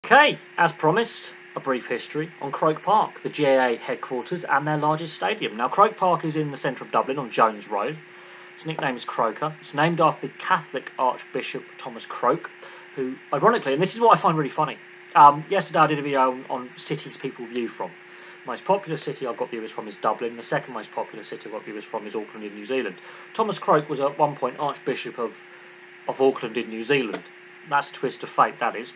Okay, as promised, a brief history on Croke Park, the GAA headquarters and their largest stadium. Now, Croke Park is in the centre of Dublin on Jones Road. Its nickname is Croker. It's named after the Catholic Archbishop Thomas Croke, who, ironically, and this is what I find really funny, yesterday I did a video on cities people view from. The most popular city I've got viewers from is Dublin. The second most popular city I've got viewers from is Auckland in New Zealand. Thomas Croke was at one point Archbishop of Auckland in New Zealand. That's a twist of fate, that is.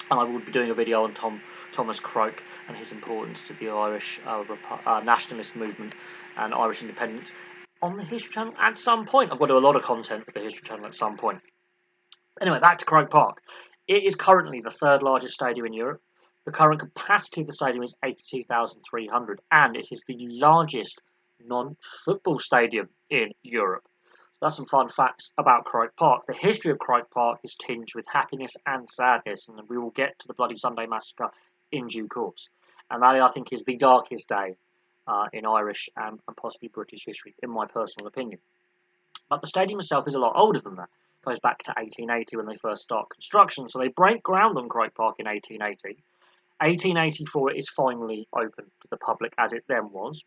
And I will be doing a video on Thomas Croke and his importance to the Irish nationalist movement and Irish independence on the History Channel at some point. I've got to do a lot of content for the History Channel at some point. Anyway, back to Croke Park. It is currently the third largest stadium in Europe. The current capacity of the stadium is 82,300, and it is the largest non-football stadium in Europe. That's some fun facts about Croke Park. The history of Croke Park is tinged with happiness and sadness, and we will get to the Bloody Sunday Massacre in due course. And that, I think, is the darkest day in Irish and possibly British history, in my personal opinion. But the stadium itself is a lot older than that. It goes back to 1880 when they first start construction. So they break ground on Croke Park in 1880. 1884 it is finally open to the public as it then was.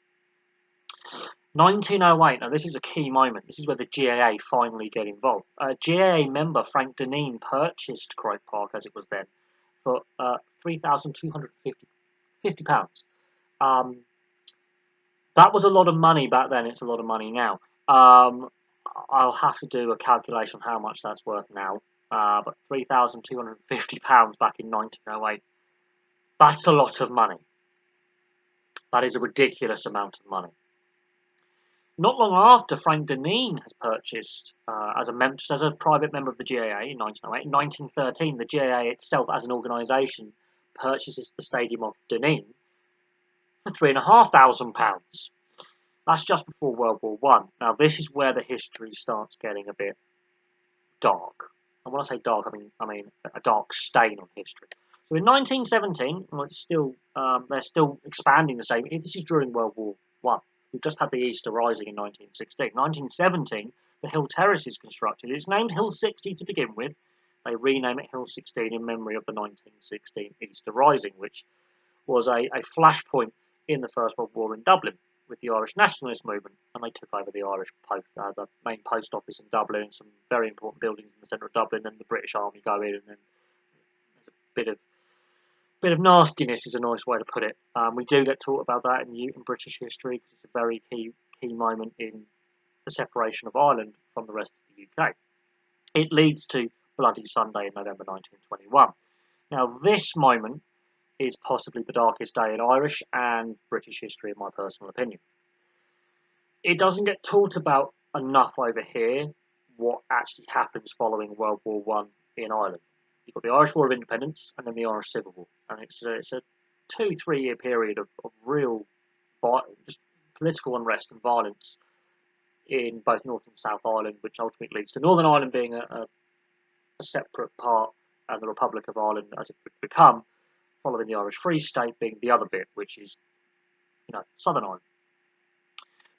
1908, now this is a key moment. This is where the GAA finally get involved. GAA member Frank Deneen purchased Croke Park as it was then for £3,250. That was a lot of money back then. It's a lot of money now. I'll have to do a calculation on how much that's worth now. But £3,250 back in 1908. That's a lot of money. That is a ridiculous amount of money. Not long after, Frank Deneen has purchased as a private member of the GAA in 1908. In 1913, the GAA itself, as an organisation, purchases the stadium of Deneen for £3,500. That's just before World War One. Now, this is where the history starts getting a bit dark. And when I say dark, I mean a dark stain on history. So in 1917, well, they're still expanding the stadium. This is during World War One. We've just had the Easter Rising in 1916. 1917, the Hill Terrace is constructed. It's named Hill 60 to begin with. They rename it Hill 16 in memory of the 1916 Easter Rising, which was a flashpoint in the First World War in Dublin with the Irish nationalist movement, and they took over the the main post office in Dublin and some very important buildings in the centre of Dublin, and the British Army go in, and then there's a bit of nastiness is a nice way to put it. We do get taught about that in British history because it's a very key moment in the separation of Ireland from the rest of the UK. It leads to Bloody Sunday in November 1921. Now, this moment is possibly the darkest day in Irish and British history, in my personal opinion. It doesn't get taught about enough over here what actually happens following World War One in Ireland. You've got the Irish War of Independence and then the Irish Civil War, and it's a 2-3 year period of real just political unrest and violence in both North and South Ireland, which ultimately leads to Northern Ireland being a separate part and the Republic of Ireland as it would become, following the Irish Free State being the other bit, which is Southern Ireland.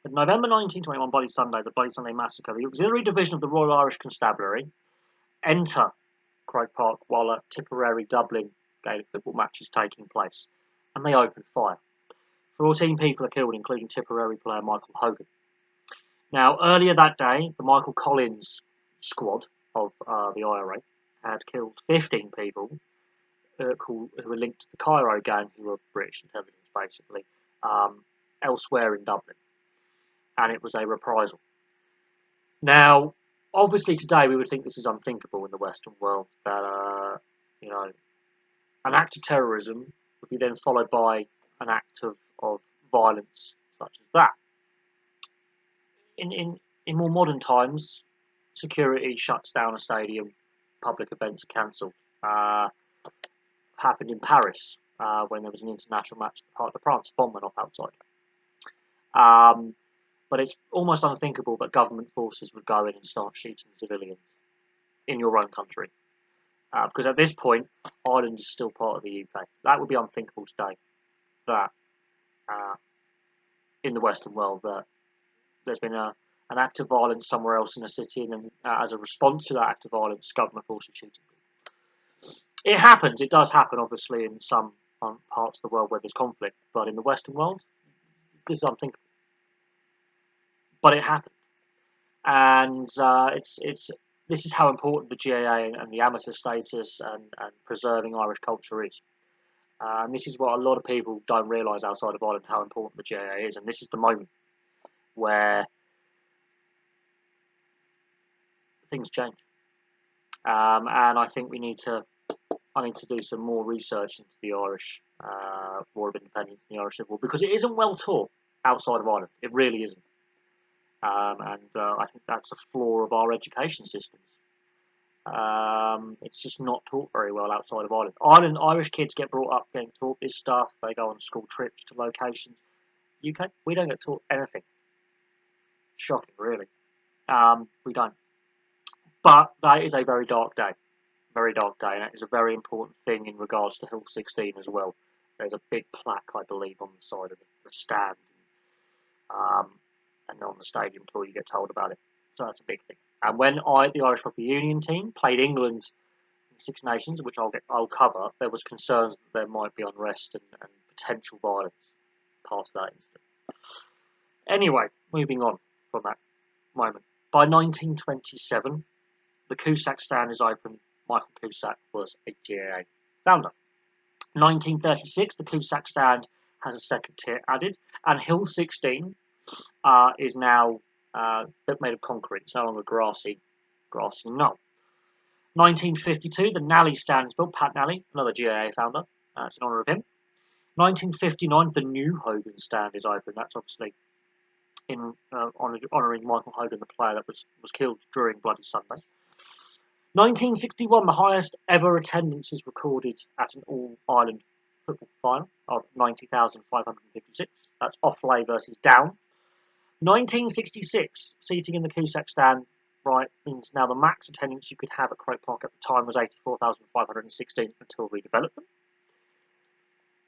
But November 1921, Bloody Sunday, the Bloody Sunday Massacre, the Auxiliary Division of the Royal Irish Constabulary enter Croke Park while a Tipperary Dublin Gaelic football match is taking place, and they open fire. 14 people are killed, including Tipperary player Michael Hogan. Now, earlier that day, the Michael Collins squad of the IRA had killed 15 people who were linked to the Cairo gang, who were British intelligence, basically, elsewhere in Dublin. And it was a reprisal. Now, obviously today we would think this is unthinkable in the Western world, that, an act of terrorism would be then followed by an act of violence such as that. In more modern times, security shuts down a stadium, public events are cancelled. Happened in Paris when there was an international match at the Parc de France. A bomb went off outside. But it's almost unthinkable that government forces would go in and start shooting civilians in your own country. Because at this point, Ireland is still part of the UK. That would be unthinkable today. That in the Western world, that there's been an act of violence somewhere else in a city, and then as a response to that act of violence, government forces shooting people. It happens. It does happen, obviously, in some parts of the world where there's conflict, but in the Western world, this is unthinkable. But it happened, and it's this is how important the GAA and the amateur status and preserving Irish culture is. And this is what a lot of people don't realise outside of Ireland, how important the GAA is. And this is the moment where things change. And I think I need to do some more research into the Irish War of Independence and the Irish Civil War, because it isn't well taught outside of Ireland. It really isn't. And I think that's a flaw of our education systems. It's just not taught very well outside of Ireland. Irish kids get brought up getting taught this stuff. They go on school trips to locations. UK, we don't get taught anything. Shocking, really. We don't. But that is a very dark day. Very dark day, and it is a very important thing in regards to Hill 16 as well. There's a big plaque, I believe, on the side of it, the stand, and on the stadium tour you get told about it. So that's a big thing. And when the Irish Rugby Union team played England in Six Nations, which I'll cover, there was concerns that there might be unrest and potential violence part of that incident. Anyway, moving on from that moment. By 1927, the Cusack stand is open. Michael Cusack was a GAA founder. 1936, the Cusack stand has a second tier added, and Hill 16 is now made of concrete. It's no longer grassy knoll. 1952, the Nally stand is built. Pat Nally, another GAA founder. It's in honour of him. 1959, the new Hogan stand is open. That's obviously in honouring Michael Hogan, the player that was killed during Bloody Sunday. 1961, the highest ever attendance is recorded at an All-Ireland football final of 90,556. That's Offaly versus Down. 1966, seating in the Cusack stand, right, means now the max attendance you could have at Croke Park at the time was 84,516 until redevelopment.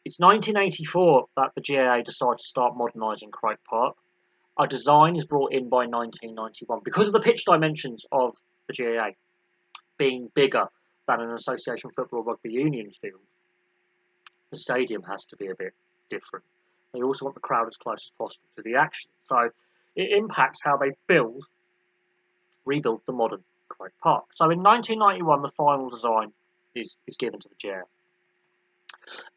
It's 1984 that the GAA decided to start modernising Croke Park. A design is brought in by 1991 because of the pitch dimensions of the GAA being bigger than an association football rugby union field. The stadium has to be a bit different. They also want the crowd as close as possible to the action. So it impacts how they rebuild the modern Croke Park. So in 1991, the final design is given to the GAA.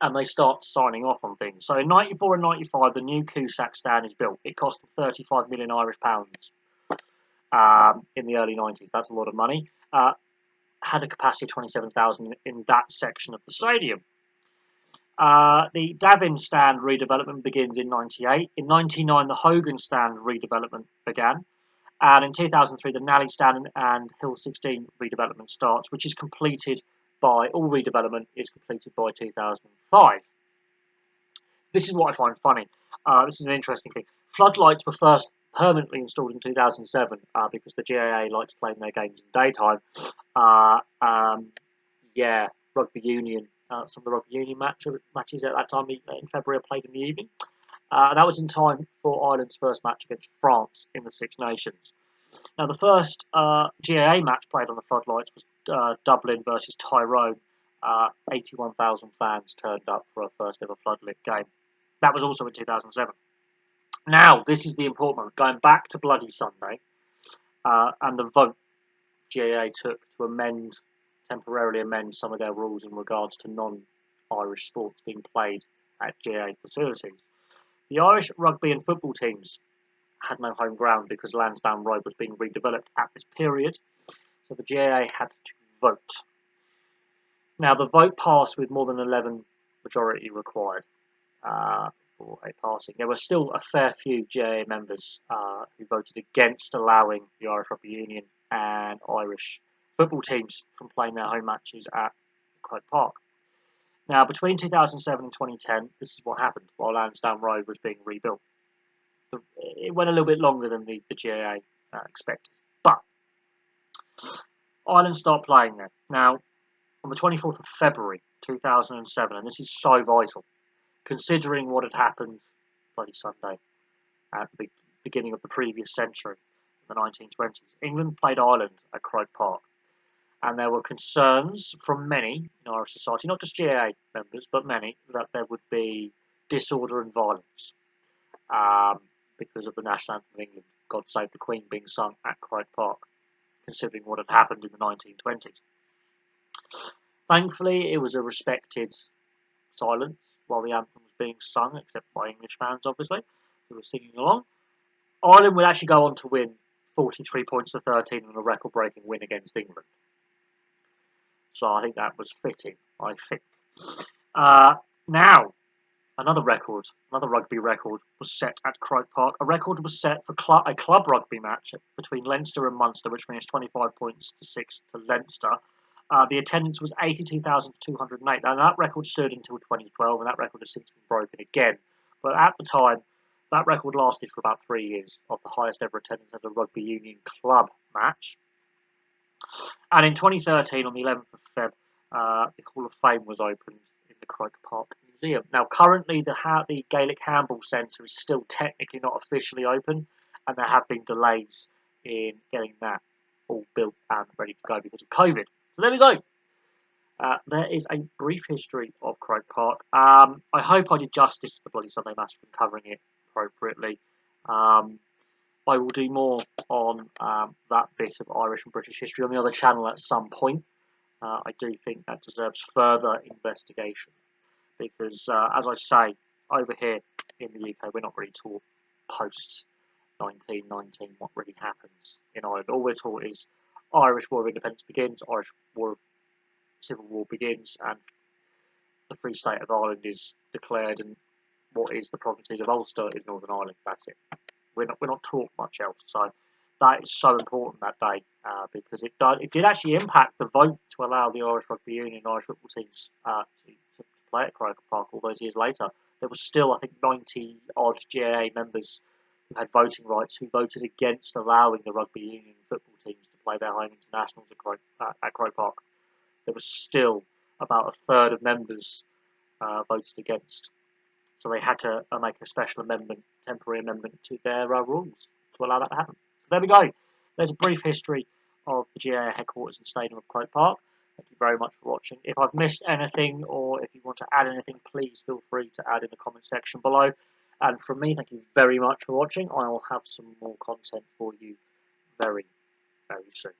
And they start signing off on things. So in 94 and 95, the new Cusack stand is built. It cost 35 million Irish pounds in the early 90s. That's a lot of money. Had a capacity of 27,000 in that section of the stadium. The Davin stand redevelopment begins in 98. In 99, the Hogan stand redevelopment began. And in 2003, the Nally stand and Hill 16 redevelopment starts, which is completed all redevelopment is completed by 2005. This is what I find funny. This is an interesting thing. Floodlights were first permanently installed in 2007 because the GAA likes playing their games in daytime. Rugby union. Some of the rugby union matches at that time in February are played in the evening. That was in time for Ireland's first match against France in the Six Nations. Now, the first GAA match played on the floodlights was Dublin versus Tyrone. 81,000 fans turned up for a first ever floodlit game. That was also in 2007. Now, this is the important one. Going back to Bloody Sunday and the vote GAA took to temporarily amend some of their rules in regards to non-Irish sports being played at GAA facilities. The Irish rugby and football teams had no home ground because Lansdowne Road was being redeveloped at this period, so the GAA had to vote. Now, the vote passed with more than 11 majority required for a passing. There were still a fair few GAA members who voted against allowing the Irish Rugby Union and Irish football teams from playing their home matches at Croke Park. Now, between 2007 and 2010, this is what happened while Lansdowne Road was being rebuilt. It went a little bit longer than the GAA expected. But Ireland start playing there. Now, on the 24th of February 2007, and this is so vital, considering what had happened Bloody Sunday at the beginning of the previous century, in the 1920s. England played Ireland at Croke Park. And there were concerns from many in Irish society, not just GAA members, but many, that there would be disorder and violence um, because of the national anthem of England, God Save the Queen, being sung at Croke Park, considering what had happened in the 1920s. Thankfully, it was a respected silence while the anthem was being sung, except by English fans, obviously, who were singing along. Ireland would actually go on to win 43 points to 13 in a record-breaking win against England. So I think that was fitting, I think. Now, another rugby record, was set at Croke Park. A record was set for a club rugby match between Leinster and Munster, which finished 25 points to 6 to Leinster. The attendance was 82,208. Now, that record stood until 2012, and that record has since been broken again. But at the time, that record lasted for about 3 years, of the highest ever attendance at a rugby union club match. And in 2013, on the 11th of Feb, the Hall of Fame was opened in the Croke Park Museum. Now, currently, the Gaelic Handball Centre is still technically not officially open, and there have been delays in getting that all built and ready to go because of COVID. So there we go. There is a brief history of Croke Park. I hope I did justice to the Bloody Sunday Massacre and covering it appropriately. I will do more on that bit of Irish and British history on the other channel at some point. I do think that deserves further investigation because, as I say, over here in the UK, we're not really taught post 1919 what really happens in Ireland. All we're taught is Irish War of Independence begins, Irish War of Civil War begins, and the Free State of Ireland is declared, and what is the provinces of Ulster is Northern Ireland. That's it. We're not taught much else. So that is so important that day because it did actually impact the vote to allow the Irish Rugby Union and Irish football teams to play at Croke Park all those years later. There was still, I think, 90 odd GAA members who had voting rights who voted against allowing the rugby union football teams to play their home internationals at Croke Park. There was still about a third of members voted against. So they had to make a special amendment, temporary amendment to their rules to allow that to happen. So there we go. There's a brief history of the GAA headquarters and stadium of Croke Park. Thank you very much for watching. If I've missed anything or if you want to add anything, please feel free to add in the comment section below. And from me, thank you very much for watching. I will have some more content for you very, very soon.